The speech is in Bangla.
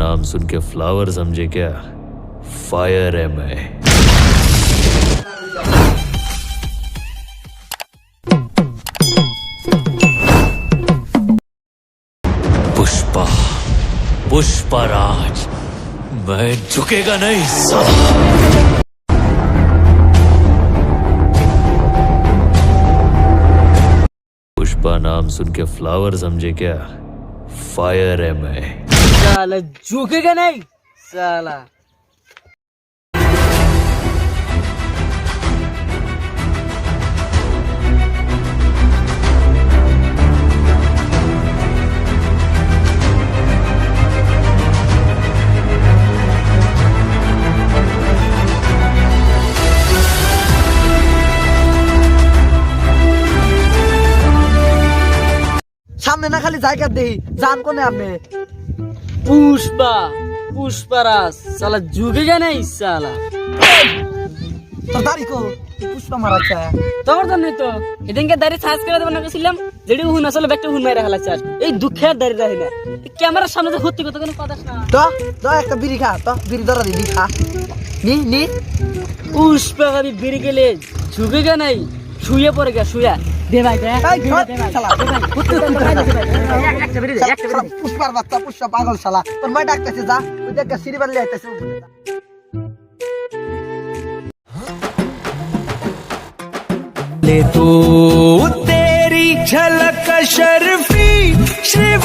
नाम सुन के फ्लावर समझे क्या? फायर है मैं। पुष्पा, पुष्पराज, मैं झुकेगा नहीं साला। पुष्पा नाम सुन के फ्लावर समझे क्या? फायर है मैं। साला झुकेगा नहीं साला। সামনে না খালি জায়গা দেই জান কোনে আপনি पुष्पा पुष्पराज साला झुकेगा नहीं साला। তোর দাড়ি কো পুষ্পা মারাচ্ছে তোর জন্য তো এদিনকে দাড়ি সার্চ করে দেব না কইছিলাম যেডি হুন আসলে ব্যাকটা হুন মাইরা হালা চাস এই দুঃখের দাড়ি রাখি না ক্যামেরার সামনে তো সত্যি কথা কোনো কথা না। তো তো একটা বিড়ি খা তো বিড়ি ধরা দিবি খা নি নি पुष्पा कभी गिर गए झुकेगा नहीं শুয়ে পড়ে গা শুয়া দে ভাই দে পুষ্পার বাচ্চা পুষ্পা পাগল শালা তোর মা ডাকতেছে যা ওই দেখ সিঁড়ি বানলে আইতেছে ले तू तेरी झलक शर्फी शिव